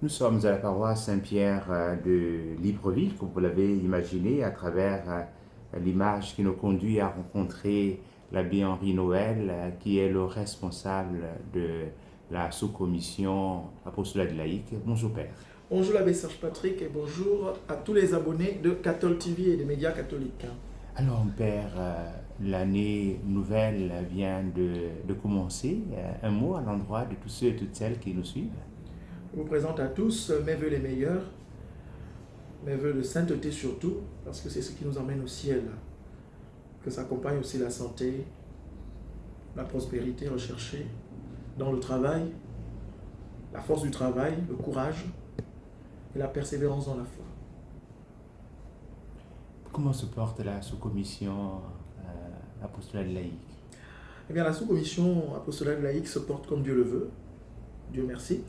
Nous sommes à la paroisse Saint-Pierre de Libreville, comme vous l'avez imaginé, à travers l'image qui nous conduit à rencontrer l'abbé Henri Noël, qui est le responsable de la sous-commission apostolat de laïque. Bonjour Père. Bonjour l'abbé Serge Patrick et bonjour à tous les abonnés de Cathol TV et des médias catholiques. Alors Père, l'année nouvelle vient de commencer. Un mot à l'endroit de tous ceux et toutes celles qui nous suivent. Je vous présente à tous mes voeux les meilleurs, mes voeux de sainteté surtout, parce que c'est ce qui nous emmène au ciel. Que s'accompagne aussi la santé, la prospérité recherchée dans le travail, la force du travail, le courage et la persévérance dans la foi. Comment se porte la sous-commission apostolat de laïque? Eh bien, la sous-commission apostolale laïque se porte comme Dieu le veut. Dieu merci.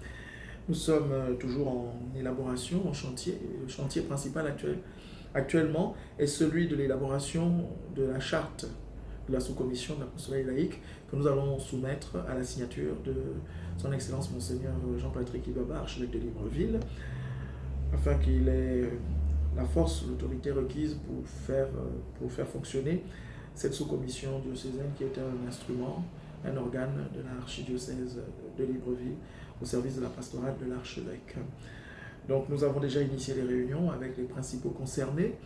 Nous sommes toujours en élaboration, en chantier. Le chantier principal actuellement est celui de l'élaboration de la charte de la sous-commission de l'apostolat laïque que nous allons soumettre à la signature de son Excellence Monseigneur Jean-Patrick Ibaba, archevêque de Libreville, afin qu'il ait la force, l'autorité requise pour faire fonctionner cette sous-commission diocésaine qui est un instrument, un organe de l'archidiocèse de Libreville au service de la pastorale de l'archevêque. Donc nous avons déjà initié les réunions avec les principaux concernés,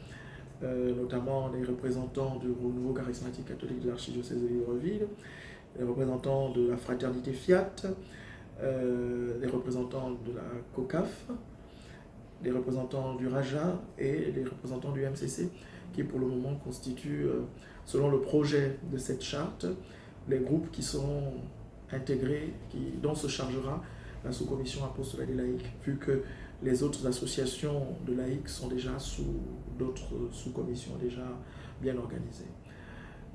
notamment les représentants du Renouveau charismatique catholique de l'archidiocèse de Libreville, les représentants de la fraternité Fiat, les représentants de la COCAF, les représentants du Raja et les représentants du MCC, qui pour le moment constituent, selon le projet de cette charte, les groupes qui seront intégrés, dont se chargera la sous-commission apostolat des laïcs, vu que les autres associations de laïcs sont déjà sous d'autres sous-commissions déjà bien organisées.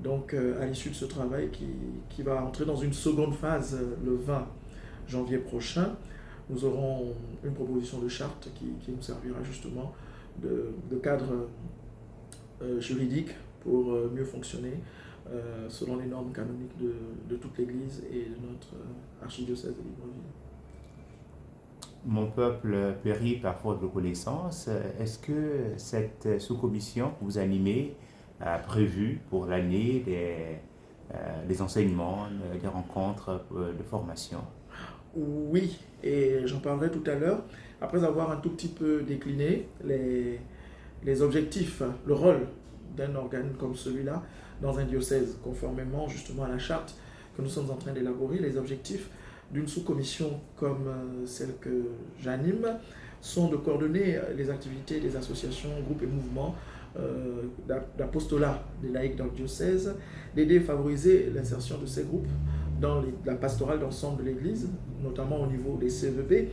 Donc à l'issue de ce travail qui va entrer dans une seconde phase le 20 janvier prochain, nous aurons une proposition de charte qui nous servira justement de cadre juridique pour mieux fonctionner selon les normes canoniques de toute l'Église et de notre archidiocèse de Libreville. Mon peuple périt par faute de connaissance. Est-ce que cette sous-commission que vous animez a prévu pour l'année des enseignements, des rencontres de formation? Oui, et j'en parlerai tout à l'heure. Après avoir un tout petit peu décliné les objectifs, le rôle d'un organe comme celui-là dans un diocèse, conformément justement à la charte que nous sommes en train d'élaborer, les objectifs d'une sous-commission comme celle que j'anime sont de coordonner les activités des associations, groupes et mouvements d'apostolat des laïcs dans le diocèse, d'aider et favoriser l'insertion de ces groupes dans la pastorale d'ensemble de l'Église, notamment au niveau des CEVP,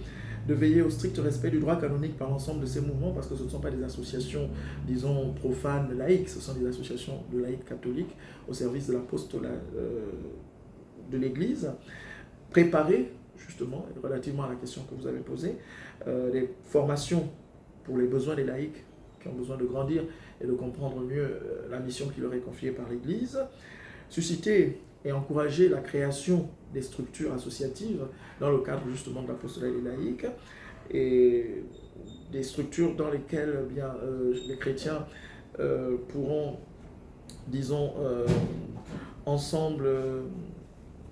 de veiller au strict respect du droit canonique par l'ensemble de ces mouvements, parce que ce ne sont pas des associations, disons, profanes laïques, ce sont des associations de laïcs catholiques au service de l'apostolat de l'Église. Préparer, justement, relativement à la question que vous avez posée, des formations pour les besoins des laïcs qui ont besoin de grandir et de comprendre mieux la mission qui leur est confiée par l'Église, susciter et encourager la création des structures associatives dans le cadre justement de l'apostolat des laïcs et des structures dans lesquelles bien, les chrétiens pourront, disons, ensemble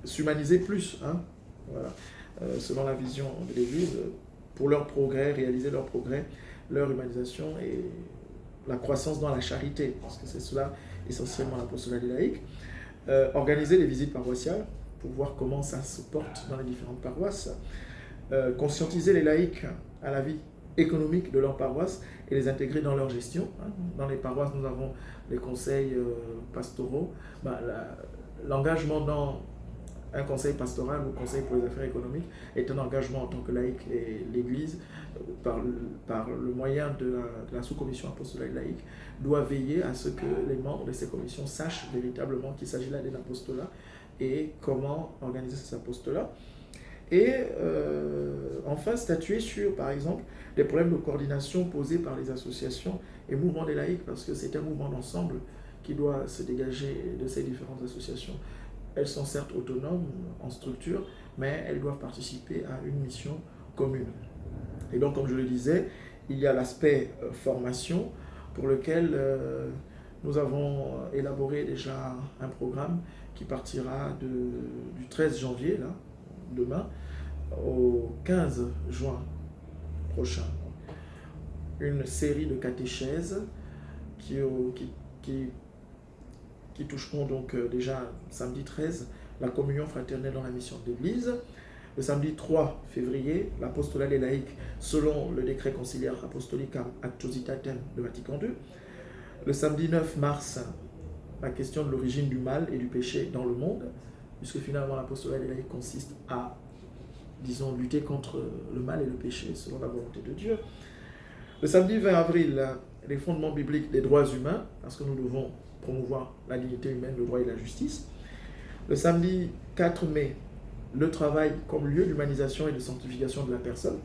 s'humaniser plus, hein, voilà, selon la vision de l'Église, pour leur progrès, réaliser leur progrès, leur humanisation et la croissance dans la charité, parce que c'est cela essentiellement l'apostolat des laïcs. Organiser des visites paroissiales pour voir comment ça se porte dans les différentes paroisses, conscientiser les laïcs à la vie économique de leur paroisse et les intégrer dans leur gestion. Dans les paroisses, nous avons les conseils pastoraux. L'engagement dans un conseil pastoral ou conseil pour les affaires économiques est un engagement en tant que laïc et l'Église, par le moyen de la sous-commission apostolale laïque, doit veiller à ce que les membres de ces commissions sachent véritablement qu'il s'agit là d'un apostolat et comment organiser cet apostolat. Et enfin, statuer sur, par exemple, des problèmes de coordination posés par les associations et mouvements des laïcs, parce que c'est un mouvement d'ensemble qui doit se dégager de ces différentes associations. Elles sont certes autonomes en structure, mais elles doivent participer à une mission commune. Et donc, comme je le disais, il y a l'aspect formation pour lequel nous avons élaboré déjà un programme qui partira du 13 janvier, là, demain, au 15 juin prochain. Une série de catéchèses qui toucheront donc déjà samedi 13 la communion fraternelle dans la mission de l'Église. Le samedi 3 février, l'apostolat des laïcs selon le décret conciliaire Apostolicam Actuositatem de Vatican II. Le samedi 9 mars, la question de l'origine du mal et du péché dans le monde, puisque finalement l'apostolat des laïcs consiste à, disons, lutter contre le mal et le péché selon la volonté de Dieu. Le samedi 20 avril, les fondements bibliques des droits humains, parce que nous devons promouvoir la dignité humaine, le droit et la justice. Le samedi 4 mai, le travail comme lieu d'humanisation et de sanctification de la personne,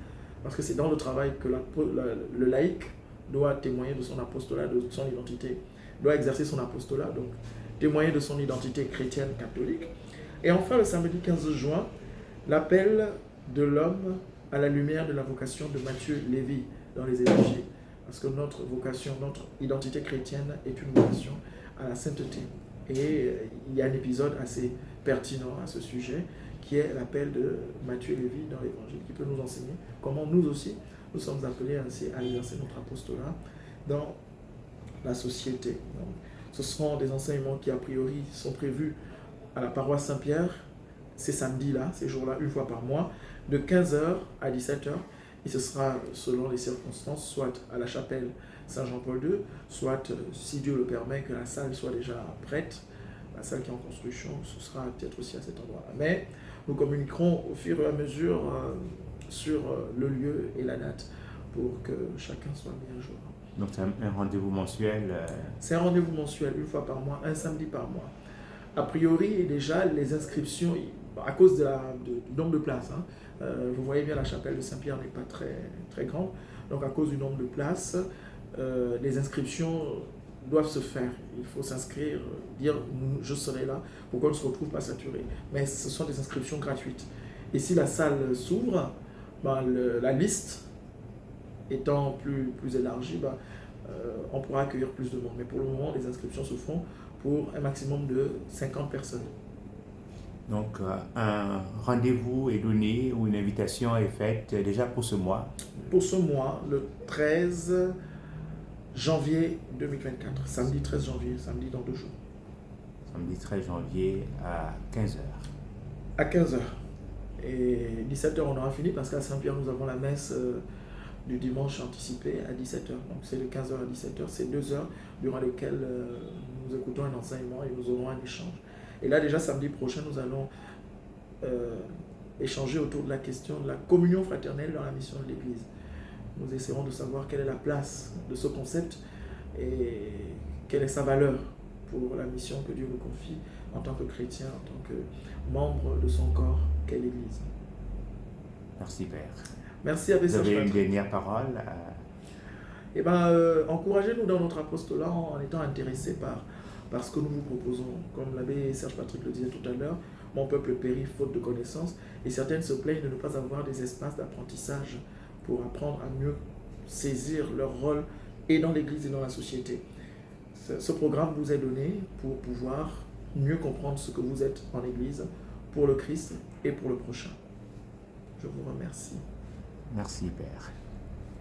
parce que c'est dans le travail que le laïc doit témoigner de son apostolat, de son identité, doit exercer son apostolat, donc témoigner de son identité chrétienne catholique. Et enfin, le samedi 15 juin, l'appel de l'homme à la lumière de la vocation de Matthieu Lévy dans les Évangiles, parce que notre vocation, notre identité chrétienne est une vocation à la sainteté. Et il y a un épisode assez pertinent à ce sujet, qui est l'appel de Matthieu Lévy dans l'Évangile, qui peut nous enseigner comment nous aussi, nous sommes appelés ainsi à exercer notre apostolat dans la société. Donc, ce seront des enseignements qui, a priori, sont prévus à la paroisse Saint-Pierre, ces samedis-là, ces jours-là, une fois par mois, de 15h à 17h. Et ce sera, selon les circonstances, soit à la chapelle Saint-Jean-Paul II, soit, si Dieu le permet, que la salle soit déjà prête, la salle qui est en construction, ce sera peut-être aussi à cet endroit-là. Mais nous communiquerons au fur et à mesure sur le lieu et la date pour que chacun soit mis à jour. Donc c'est un rendez-vous mensuel C'est un rendez-vous mensuel, une fois par mois, un samedi par mois. A priori, déjà, les inscriptions, à cause du nombre de places, vous voyez bien, la chapelle de Saint-Pierre n'est pas très, très grande, donc à cause du nombre de places, les inscriptions doivent se faire. Il faut s'inscrire, dire je serai là pour qu'on ne se retrouve pas saturé. Mais ce sont des inscriptions gratuites. Et si la salle s'ouvre, la liste étant plus élargie, on pourra accueillir plus de monde. Mais pour le moment, les inscriptions se font pour un maximum de 50 personnes. Donc un rendez-vous est donné ou une invitation est faite déjà pour ce mois? Pour ce mois, le 13 janvier 2024, samedi 13 janvier, samedi dans 2 jours. Samedi 13 janvier à 15h. À 15h. Et 17h, on aura fini parce qu'à Saint-Pierre, nous avons la messe du dimanche anticipée à 17h. Donc c'est de 15h à 17h, c'est 2 heures durant lesquelles nous écoutons un enseignement et nous aurons un échange. Et là déjà samedi prochain, nous allons échanger autour de la question de la communion fraternelle dans la mission de l'Église. Nous essaierons de savoir quelle est la place de ce concept et quelle est sa valeur pour la mission que Dieu nous confie en tant que chrétien, en tant que membre de son corps qu'est l'Église. Merci Père. Merci Abbé Serge Patrick. Vous avez Patrick. une dernière parole Encouragez-nous dans notre apostolat en étant intéressés par ce que nous vous proposons. Comme l'abbé Serge Patrick le disait tout à l'heure, mon peuple périt faute de connaissances, et certaines se plaignent de ne pas avoir des espaces d'apprentissage pour apprendre à mieux saisir leur rôle et dans l'Église et dans la société. Ce programme vous est donné pour pouvoir mieux comprendre ce que vous êtes en Église, pour le Christ et pour le prochain. Je vous remercie. Merci Père.